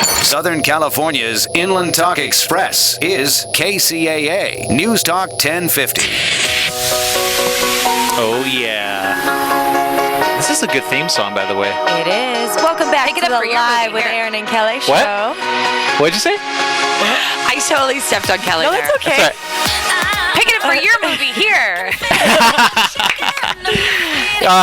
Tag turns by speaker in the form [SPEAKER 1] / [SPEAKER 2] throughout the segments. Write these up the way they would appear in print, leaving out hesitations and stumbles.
[SPEAKER 1] Southern California's Inland Talk Express is KCAA News Talk 1050.
[SPEAKER 2] Oh, yeah. This is a good theme song, by the way.
[SPEAKER 3] It is. Welcome back to the Live with Aaron and Kelly show.
[SPEAKER 2] What? What'd you say?
[SPEAKER 3] I totally stepped on Kelly. No,
[SPEAKER 2] there.
[SPEAKER 3] it's okay.
[SPEAKER 2] That's
[SPEAKER 3] Pick it up for your movie here.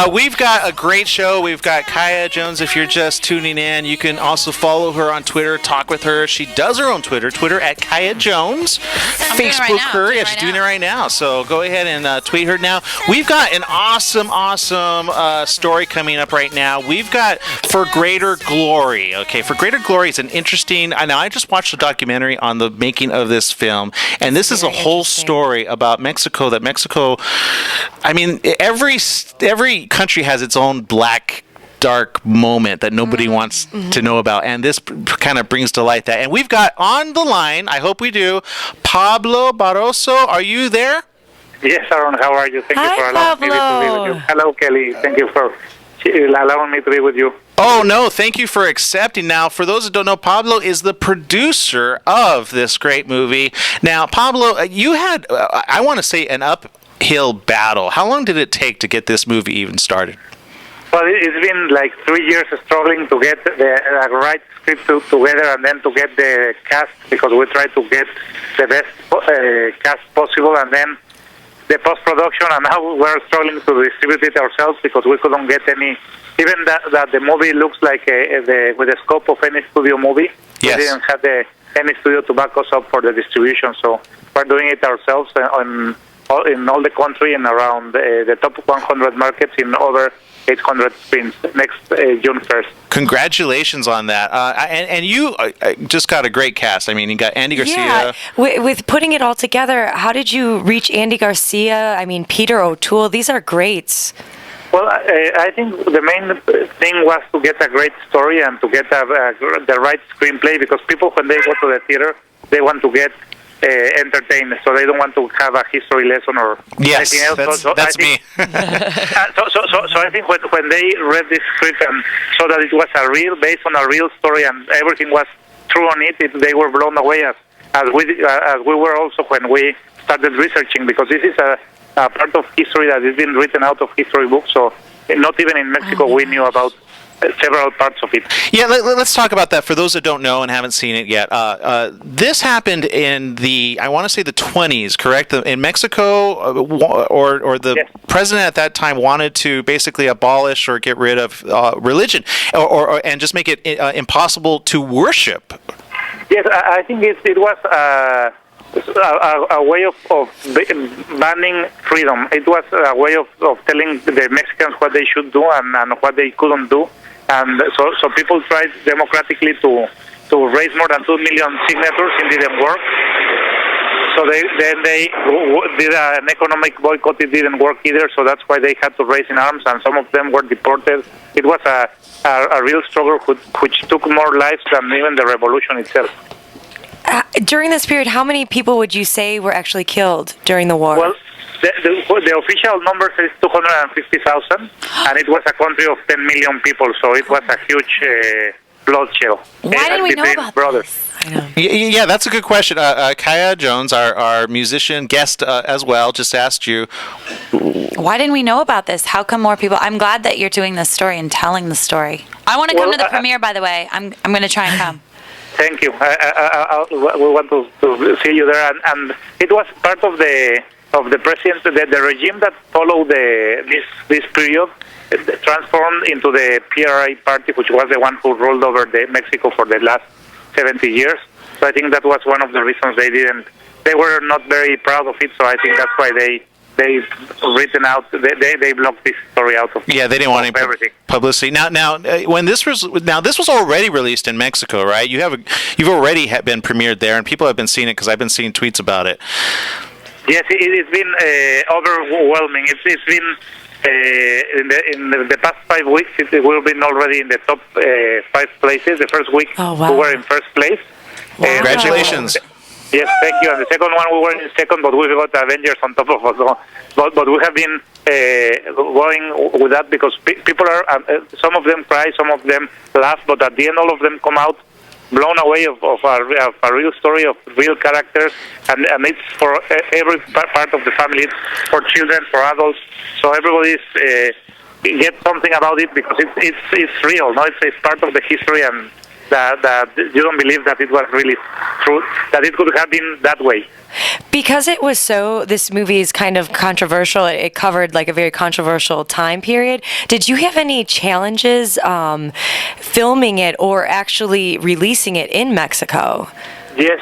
[SPEAKER 2] We've got a great show. We've got Kaya Jones. If you're just tuning in, you can also follow her on Twitter, talk with her. She does her own Twitter at Kaya Jones. Facebook her. Yeah, she's doing it right now. So go ahead and tweet her now. We've got an awesome story coming up right now. We've got For Greater Glory. Okay, For Greater Glory is an interesting. I just watched a documentary on the making of this film, and this is a whole story about Mexico. That Mexico, I mean, every country has its own black dark moment that nobody wants to know about, and this kind of brings to light that. And we've got on the line, I hope we do, Pablo Barroso. Are you there?
[SPEAKER 4] Yes, Aaron, how are you? Thank you for allowing me to be with you. Hello, Kelly. Thank you for allowing me to be with you.
[SPEAKER 2] Oh, no, thank you for accepting. Now, for those that don't know, Pablo is the producer of this great movie. Now, Pablo, you had, I want to say, an uphill battle. How long did it take to get this movie even started?
[SPEAKER 4] Well, it's been like 3 years struggling to get the right script together and then to get the cast, because we tried to get the best cast possible, and then the post-production, and now we're struggling to distribute it ourselves because we couldn't get any, even that the movie looks like with the scope of any studio movie.
[SPEAKER 2] Yes.
[SPEAKER 4] We didn't have any studio to back us up for the distribution, so we're doing it ourselves in all the country and around the top 100 markets in over 800 screens next June 1st.
[SPEAKER 2] Congratulations on that. And you just got a great cast. I mean, you got Andy Garcia.
[SPEAKER 3] Yeah. With putting it all together, how did you reach Andy Garcia? I mean, Peter O'Toole. These are greats.
[SPEAKER 4] Well, I think the main thing was to get a great story and to get the right screenplay, because people, when they go to the theater, they want to get entertained, so they don't want to have a history lesson or anything else.
[SPEAKER 2] That's me.
[SPEAKER 4] So I think when they read this script and saw that it was based on a real story and everything was true on it, they were blown away as we were also when we started researching, because this is a part of history that has been written out of history books. So not even in Mexico we knew about several parts of it.
[SPEAKER 2] Yeah, let's talk about that for those that don't know and haven't seen it yet. This happened in I want to say the 20s, correct? In Mexico, or the
[SPEAKER 4] Yes.
[SPEAKER 2] president at that time wanted to basically abolish or get rid of religion, and just make it impossible to worship.
[SPEAKER 4] Yes, I think it was a way of banning freedom. It was a way of telling the Mexicans what they should do and what they couldn't do. And so people tried democratically to raise more than 2 million signatures. It didn't work. So they did an economic boycott. It didn't work either. So that's why they had to raise in arms, and some of them were deported. It was a real struggle which took more lives than even the revolution itself.
[SPEAKER 3] During this period, how many people would you say were actually killed during the war?
[SPEAKER 4] Well, the official number says 250,000, and it was a country of 10 million people, so it was a huge bloodshed.
[SPEAKER 3] Why didn't we know about
[SPEAKER 4] brothers.
[SPEAKER 3] this? I know.
[SPEAKER 2] Yeah, that's a good question. Kaya Jones, our musician guest as well, just asked you.
[SPEAKER 5] Why didn't we know about this? How come more people? I'm glad that you're doing this story and telling the story. I want to come to the premiere, by the way. I'm going to try and come.
[SPEAKER 4] Thank you. We want to see you there, and it was part of the president, the regime that followed this period, transformed into the PRI party, which was the one who ruled over Mexico for the last 70 years. So I think that was one of the reasons they were not very proud of it. So I think that's why they blocked this story out of
[SPEAKER 2] they didn't want any
[SPEAKER 4] everything.
[SPEAKER 2] Publicity. Now this was already released in Mexico, right? You've already been premiered there, and people have been seeing it because I've been seeing tweets about it.
[SPEAKER 4] Yes, it's been overwhelming. It's been in the past 5 weeks. We've been already in the top 5 places. The first week we were in first place.
[SPEAKER 3] Wow.
[SPEAKER 2] Congratulations.
[SPEAKER 4] Yes, thank you. And the second one, we were in second, but we got Avengers on top of us. But we have been going with that because people are, some of them cry, some of them laugh, but at the end, all of them come out blown away of a real story of real characters, and it's for every part of the family. It's for children, for adults, so everybody's get something about it because it's real. No, it's part of the history, and that you don't believe that it was really true, that it could have been that way.
[SPEAKER 3] Because it was this movie is kind of controversial. It covered like a very controversial time period. Did you have any challenges filming it or actually releasing it in Mexico?
[SPEAKER 4] Yes,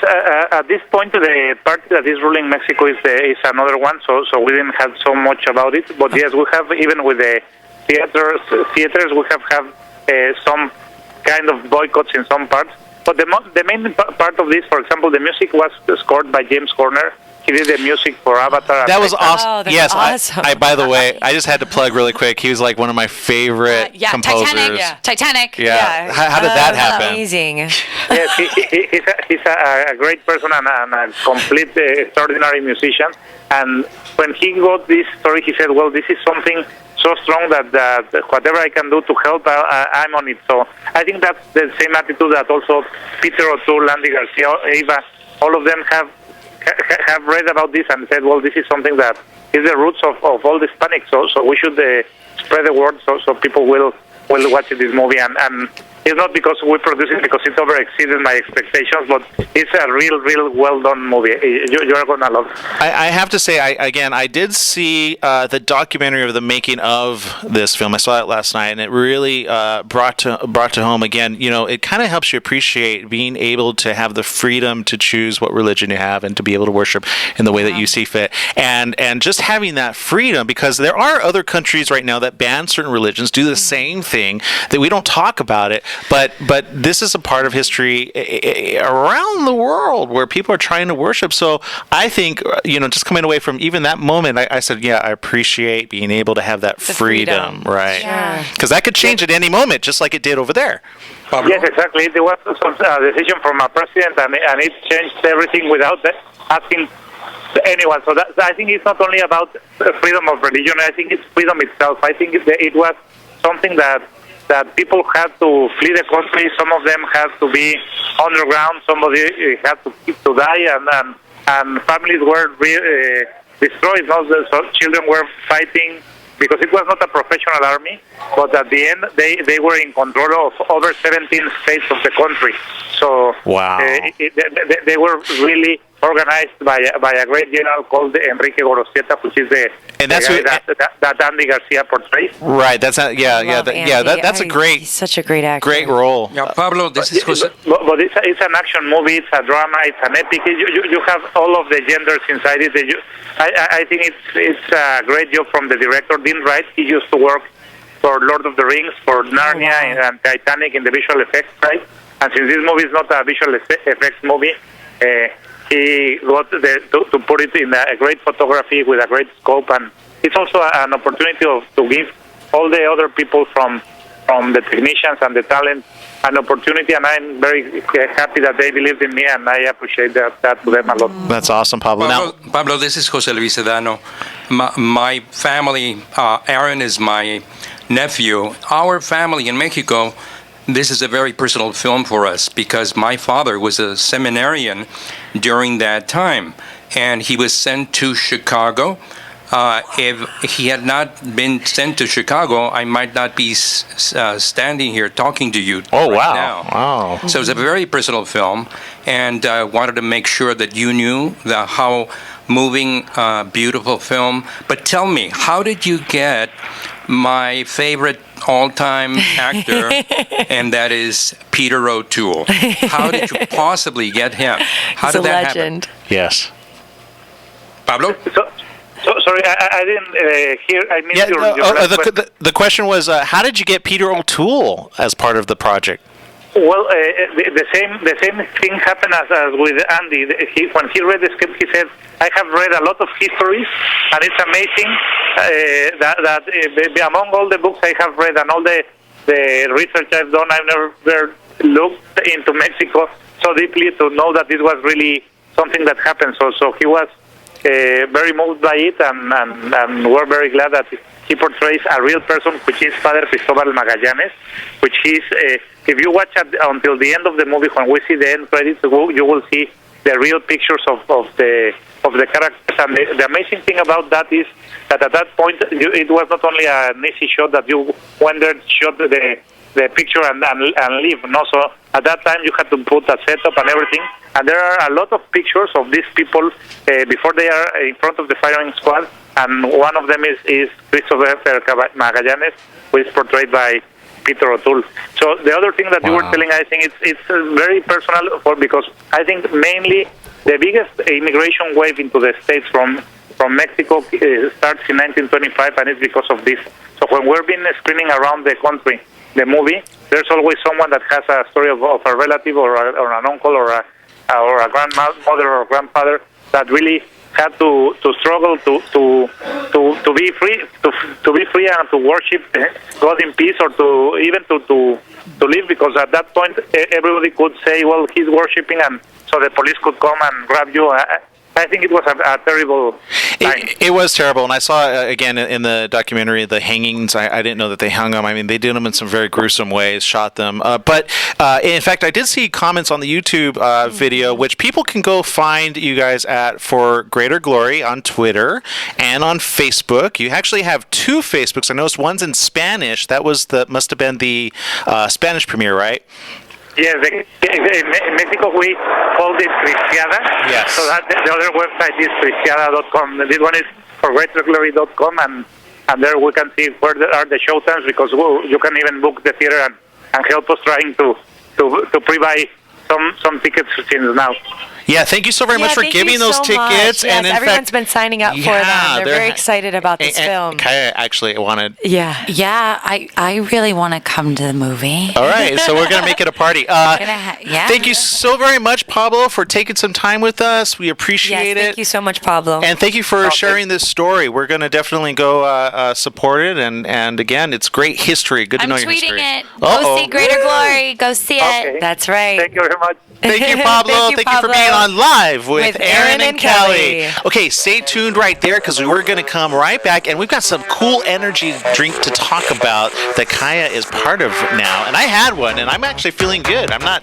[SPEAKER 4] at this point, the party that is ruling Mexico is another one, so we didn't have so much about it. But yes, we have, even with the theaters, we have some kind of boycotts in some parts. But the main part of this, for example, the music was scored by James Horner. He did the music for Avatar.
[SPEAKER 2] That was awesome.
[SPEAKER 3] Oh, that's
[SPEAKER 2] yes,
[SPEAKER 3] awesome.
[SPEAKER 2] I by the way, I just had to plug really quick. He was like one of my favorite composers.
[SPEAKER 5] Titanic.
[SPEAKER 2] Yeah. How did that happen?
[SPEAKER 3] Amazing.
[SPEAKER 4] Yes, he's a great person and a complete extraordinary musician. And when he got this story, he said, well, this is something so strong that whatever I can do to help, I'm on it. So I think that's the same attitude that also Peter O'Toole, Andy Garcia, Eva, all of them have read about this and said, well, this is something that is the roots of all this panic. So we should spread the word so people will watch this movie. And it's not because we produce it because it over exceeded my expectations, but it's a real well done movie. You're gonna love it.
[SPEAKER 2] I have to say, I did see the documentary of the making of this film. I saw it last night, and it really brought to home again. You know, it kind of helps you appreciate being able to have the freedom to choose what religion you have and to be able to worship in the way that you see fit, and just having that freedom, because there are other countries right now that ban certain religions, do the same thing, that we don't talk about it. But this is a part of history around the world where people are trying to worship. So I think, just coming away from even that moment, I said, yeah, I appreciate being able to have that freedom, right? Because that could change at any moment, just like it did over there.
[SPEAKER 4] Pablo? Yes, exactly. There was some decision from a president, and it changed everything without asking anyone. So I think it's not only about freedom of religion. I think it's freedom itself. I think it was something that people had to flee the country. Some of them had to be underground. Somebody had to die, and families were destroyed. So children were fighting because it was not a professional army. But at the end, they were in control of over 17 states of the country. So
[SPEAKER 2] wow,
[SPEAKER 4] they were really organized by a great general called Enrique Gorosieta, which is the guy that Andy Garcia portrays.
[SPEAKER 2] Right. That's not, that's a great.
[SPEAKER 3] He's such a great actor.
[SPEAKER 2] Great role.
[SPEAKER 6] Yeah, Pablo, this is Jose.
[SPEAKER 4] But it's an action movie. It's a drama. It's an epic. You have all of the genders inside it. I think it's a great job from the director, Dean Wright. He used to work for Lord of the Rings, for Narnia, and Titanic in the visual effects side. And since this movie is not a visual effects movie, he got to put it in a great photography with a great scope, and it's also an opportunity to give all the other people from the technicians and the talent an opportunity, and I'm very happy that they believed in me, and I appreciate that to them a lot.
[SPEAKER 2] That's awesome, Pablo.
[SPEAKER 6] Pablo, this is Jose Luis Sedano. My family, Aaron is my nephew. Our family in Mexico, this is a very personal film for us because my father was a seminarian during that time, and he was sent to Chicago. If he had not been sent to Chicago, I might not be standing here talking to you now.
[SPEAKER 2] Wow.
[SPEAKER 6] So it's a very personal film, and I wanted to make sure that you knew how moving, beautiful film. But tell me, how did you get my favorite all-time actor, and that is Peter O'Toole? How did you possibly get him? How did that
[SPEAKER 3] legend.
[SPEAKER 6] happen?
[SPEAKER 2] Yes.
[SPEAKER 6] Pablo?
[SPEAKER 4] So sorry, I didn't hear. I missed your last question.
[SPEAKER 2] The question was, how did you get Peter O'Toole as part of the project?
[SPEAKER 4] Well, the same thing happened as with Andy. When he read the script, he said, "I have read a lot of histories, and it's amazing that among all the books I have read and all the research I've done, I've never looked into Mexico so deeply to know that this was really something that happened." So he was very moved by it, and we're very glad that he he portrays a real person, which is Father Cristobal Magallanes, which is, if you watch until the end of the movie, when we see the end credits, you will see the real pictures of the characters. And the amazing thing about that is that at that point, it was not only an easy shot that you went there, shot the picture and leave. No, so at that time you had to put a setup and everything. And there are a lot of pictures of these people before they are in front of the firing squad. And one of them is Christopher Magallanes, who is portrayed by Peter O'Toole. So the other thing that you were telling, I think it's very personal because I think mainly the biggest immigration wave into the States from Mexico starts in 1925, and it's because of this. So when we've been screening around the country the movie, there's always someone that has a story of a relative or an uncle or a grandmother or grandfather that really had to struggle to be free and to worship God in peace, or to even to live, because at that point everybody could say, well, he's worshiping, and so the police could come and grab you. I think it was a terrible time.
[SPEAKER 2] It was terrible, and I saw again in the documentary the hangings. I didn't know that they hung them. I mean, they did them in some very gruesome ways, shot them. But in fact, I did see comments on the YouTube video, which people can go find you guys at For Greater Glory on Twitter and on Facebook. You actually have two Facebooks. I noticed one's in Spanish. That must have been the Spanish premiere, right?
[SPEAKER 4] Yes, in Mexico we called it Cristiada.
[SPEAKER 2] Yes.
[SPEAKER 4] So that the other website is cristiada.com. This one is forgreaterglory.com, and there we can see where are the show times, because you can even book the theater and help us trying to pre-buy some tickets since now.
[SPEAKER 2] Yeah, thank you so very much for giving those tickets.
[SPEAKER 3] Yes, and everyone's been signing up for them. They're very excited about this film.
[SPEAKER 2] Kaya actually wanted.
[SPEAKER 5] Yeah, I really want to come to the movie.
[SPEAKER 2] All right, so we're gonna make it a party. Thank you so very much, Pablo, for taking some time with us. We appreciate it.
[SPEAKER 3] Thank you so much, Pablo.
[SPEAKER 2] And thank you for sharing this story. We're gonna definitely go support it. And again, it's great history. Good to know your history.
[SPEAKER 5] I'm tweeting it. Go see Greater Glory. Go see it.
[SPEAKER 3] That's right.
[SPEAKER 4] Thank you very much.
[SPEAKER 2] Thank you, Pablo. Thank you for being on Live with Aaron and Kelly. Okay, stay tuned right there, because we're going to come right back, and we've got some cool energy drink to talk about that Kaya is part of now. And I had one, and I'm actually feeling good. I'm not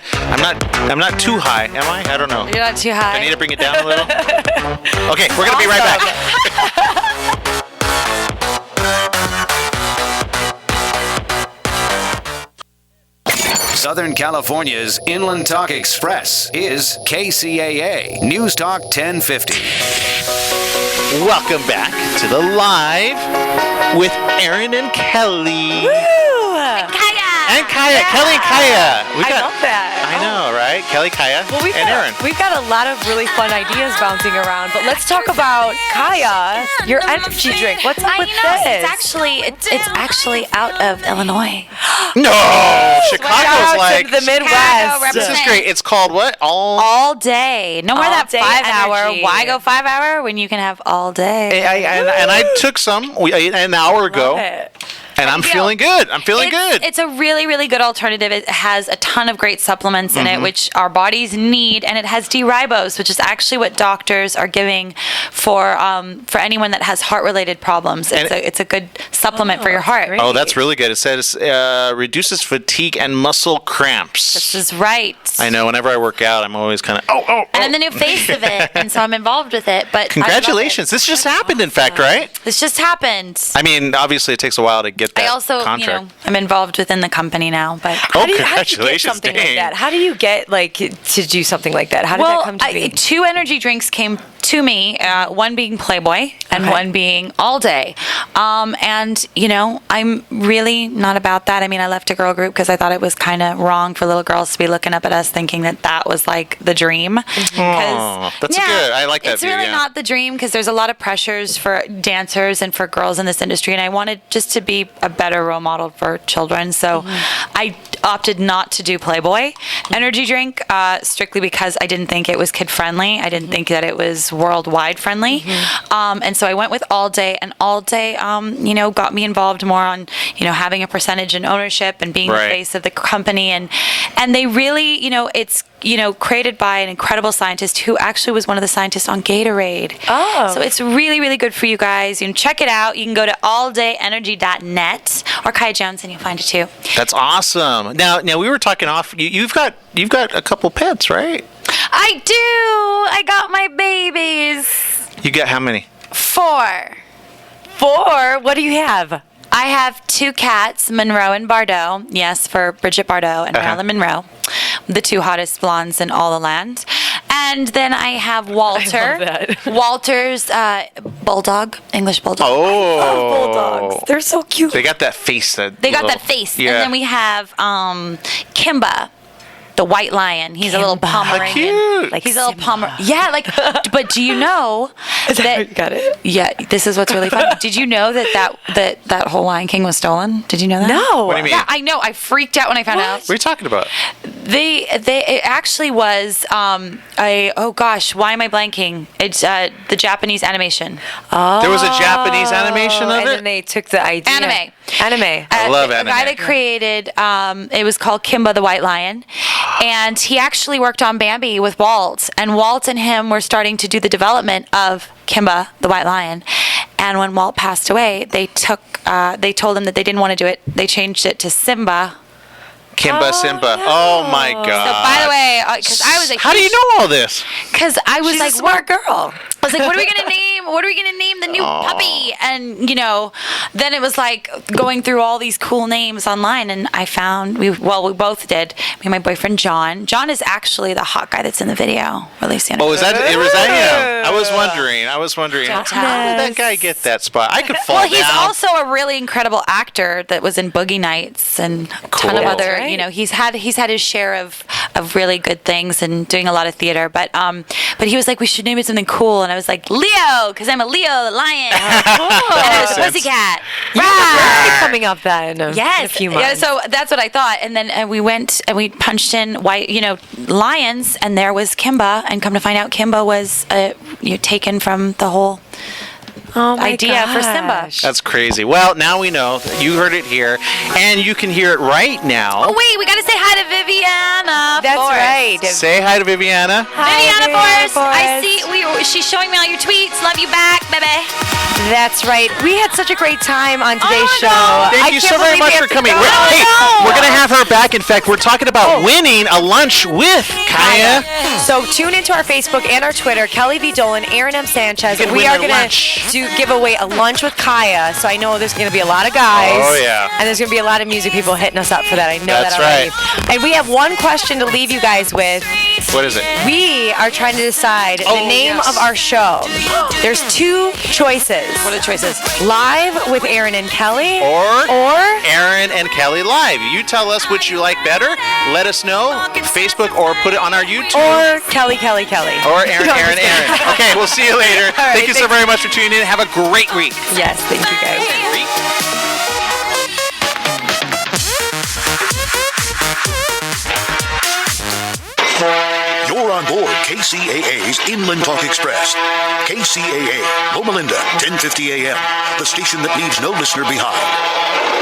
[SPEAKER 2] too high, am I? I don't know.
[SPEAKER 5] You're not too high.
[SPEAKER 2] I need to bring it down a little. Okay, we're going to be right back.
[SPEAKER 1] Southern California's Inland Talk Express is KCAA News Talk 1050.
[SPEAKER 2] Welcome back to the Live with Aaron and Kelly.
[SPEAKER 3] Woo!
[SPEAKER 5] And
[SPEAKER 2] Kaya. Kelly and Kaya.
[SPEAKER 3] I love that.
[SPEAKER 2] I know, right? Kelly, Kaya,
[SPEAKER 3] Well,
[SPEAKER 2] and Aaron.
[SPEAKER 3] we've got a lot of really fun ideas bouncing around, but let's talk about Kaya, your energy drink. What's up with this?
[SPEAKER 5] It's actually out of Illinois.
[SPEAKER 2] No,
[SPEAKER 3] Shout
[SPEAKER 2] Chicago's
[SPEAKER 3] out
[SPEAKER 2] like
[SPEAKER 3] to the Midwest.
[SPEAKER 2] This is great. It's called what?
[SPEAKER 5] All day. No more
[SPEAKER 3] All
[SPEAKER 5] that
[SPEAKER 3] day
[SPEAKER 5] 5 hour.
[SPEAKER 3] energy.
[SPEAKER 5] Why go 5 hour when you can have all day?
[SPEAKER 2] And I took some an hour ago.
[SPEAKER 3] Love it.
[SPEAKER 2] And I'm feeling good. I'm feeling good.
[SPEAKER 5] It's a really, really good alternative. It has a ton of great supplements in it, which our bodies need, and it has D-ribose, which is actually what doctors are giving for anyone that has heart-related problems. It's a good supplement for your heart.
[SPEAKER 2] Oh, that's really good. It says reduces fatigue and muscle cramps.
[SPEAKER 5] This is right.
[SPEAKER 2] I know. Whenever I work out, I'm always kind of
[SPEAKER 5] And I'm the new face of it, and so I'm involved with it. But
[SPEAKER 2] congratulations! This just happened, in fact, right?
[SPEAKER 5] This just happened.
[SPEAKER 2] I mean, obviously, it takes a while to get that
[SPEAKER 5] I also,
[SPEAKER 2] contract.
[SPEAKER 5] I'm involved within the company now. But
[SPEAKER 2] Congratulations!
[SPEAKER 3] How do you get something like that? How do you get to do something like that? How did that come to be?
[SPEAKER 5] Two energy drinks came to me, one being Playboy and one being All Day. And, I'm really not about that. I mean, I left a girl group because I thought it was kind of wrong for little girls to be looking up at us thinking that was like the dream.
[SPEAKER 2] Oh, that's good. I like that
[SPEAKER 5] It's
[SPEAKER 2] view,
[SPEAKER 5] really
[SPEAKER 2] yeah.
[SPEAKER 5] not the dream, because there's a lot of pressures for dancers and for girls in this industry. And I wanted just to be a better role model for children. So I opted not to do Playboy energy drink strictly because I didn't think it was kid friendly. I didn't think that it was worldwide friendly. And so I went with All Day, and All Day, got me involved more on, having a percentage in ownership and being the face of the company. And they really, it's created by an incredible scientist who actually was one of the scientists on Gatorade.
[SPEAKER 3] Oh.
[SPEAKER 5] So it's really, really good for you guys. You can check it out. You can go to alldayenergy.net or Kaya Jones and you'll find it too.
[SPEAKER 2] That's awesome. Now we were talking off. You've got a couple pets, right?
[SPEAKER 5] I do. I got my babies.
[SPEAKER 2] You got how many?
[SPEAKER 5] 4.
[SPEAKER 3] 4? What do you have?
[SPEAKER 5] I have 2 cats, Monroe and Bardot. Yes, for Bridget Bardot and Marilyn Monroe, the 2 hottest blondes in all the land. And then I have Walter.
[SPEAKER 3] I love that.
[SPEAKER 5] Walter's bulldog, English bulldog.
[SPEAKER 2] Oh,
[SPEAKER 3] bulldogs. They're so cute.
[SPEAKER 2] They got that face.
[SPEAKER 5] They got that face.
[SPEAKER 2] Yeah.
[SPEAKER 5] And then we have Kimba, the white lion. He's a little Pomeranian.
[SPEAKER 2] Cute.
[SPEAKER 3] Like
[SPEAKER 5] He's a little
[SPEAKER 3] Simba.
[SPEAKER 5] Pomeranian. Yeah, but do you know that?
[SPEAKER 3] Got it.
[SPEAKER 5] Yeah, this is what's really funny. Did you know that whole Lion King was stolen? Did you know that?
[SPEAKER 3] No.
[SPEAKER 2] What do you mean?
[SPEAKER 5] Yeah, I know. I freaked out when I found out.
[SPEAKER 2] What are you talking about?
[SPEAKER 5] It actually was oh gosh, why am I blanking? It's the Japanese animation.
[SPEAKER 3] Oh.
[SPEAKER 2] There was a Japanese animation of
[SPEAKER 3] and
[SPEAKER 2] it?
[SPEAKER 3] then they took the idea.
[SPEAKER 5] Anime.
[SPEAKER 2] I love
[SPEAKER 5] The guy
[SPEAKER 2] anime.
[SPEAKER 5] that created it was called Kimba the White Lion, and he actually worked on Bambi with Walt, and Walt and him were starting to do the development of Kimba the White Lion. And when Walt passed away, they told him that they didn't want to do it. They changed it to Simba.
[SPEAKER 2] Kimba Simba. Oh my God.
[SPEAKER 5] So by the way, because I was
[SPEAKER 2] How do you know all this?
[SPEAKER 5] Because I was
[SPEAKER 3] She's
[SPEAKER 5] like,
[SPEAKER 3] a smart girl.
[SPEAKER 5] I was like, what are we gonna name? What are we gonna name the new puppy? And then it was like going through all these cool names online, and I found we both did. Me and my boyfriend John. John is actually the hot guy that's in the video. Released
[SPEAKER 2] Oh, was that him? I was wondering. How did that guy get that spot? I could fall
[SPEAKER 5] Well, he's
[SPEAKER 2] down.
[SPEAKER 5] also a really incredible actor that was in Boogie Nights and a ton of
[SPEAKER 2] Cool.
[SPEAKER 5] other.
[SPEAKER 3] Right.
[SPEAKER 5] He's had his share of really good things and doing a lot of theater. But he was like, we should name it something cool, and I was like, Leo, because I'm a Leo the lion, and I was a pussycat.
[SPEAKER 3] Right. Coming up then in
[SPEAKER 5] Yes.
[SPEAKER 3] a few months.
[SPEAKER 5] Yeah, so that's what I thought. And then we went and we punched in lions, and there was Kimba. And come to find out, Kimba was taken from the whole idea for Simba.
[SPEAKER 2] That's crazy. Well, now we know. You heard it here, and you can hear it right now.
[SPEAKER 5] Oh wait, we gotta say hi to Viviana.
[SPEAKER 3] That's
[SPEAKER 5] Forrest.
[SPEAKER 3] right.
[SPEAKER 2] Say hi to Viviana.
[SPEAKER 5] Viviana Forrest. I see. She's showing me all your tweets. Love you back, baby.
[SPEAKER 3] That's right. We had such a great time on today's
[SPEAKER 5] my
[SPEAKER 3] show.
[SPEAKER 5] God.
[SPEAKER 2] Thank you so very much for coming. We're going to have her back. In fact, we're talking about winning a lunch with Kaya.
[SPEAKER 3] So tune into our Facebook and our Twitter. Kelly V. Dolan, Aaron M. Sanchez.
[SPEAKER 2] You can
[SPEAKER 3] We
[SPEAKER 2] win
[SPEAKER 3] are
[SPEAKER 2] their
[SPEAKER 3] going
[SPEAKER 2] lunch.
[SPEAKER 3] to give away a lunch with Kaya. So I know there's going to be a lot of guys.
[SPEAKER 2] Oh, yeah.
[SPEAKER 3] And there's going to be a lot of music people hitting us up for that. I know
[SPEAKER 2] That's
[SPEAKER 3] that already.
[SPEAKER 2] right.
[SPEAKER 3] And we have one question to leave you guys with.
[SPEAKER 2] What is it?
[SPEAKER 3] We are trying to decide the name of our show. There's 2 choices.
[SPEAKER 5] What are the choices?
[SPEAKER 3] Live with Aaron and Kelly.
[SPEAKER 2] Or Aaron and Kelly Live. You tell us which you like better. Let us know. Facebook or put it on our YouTube.
[SPEAKER 3] Or Kelly.
[SPEAKER 2] Or Aaron. Okay, we'll see you later.
[SPEAKER 3] All right,
[SPEAKER 2] Thank you so very much for tuning in. Have a great week.
[SPEAKER 3] Yes, thank you guys.
[SPEAKER 7] You're on board KCAA's Inland Talk Express. KCAA, Loma Linda, 1050 AM, the station that leaves no listener behind.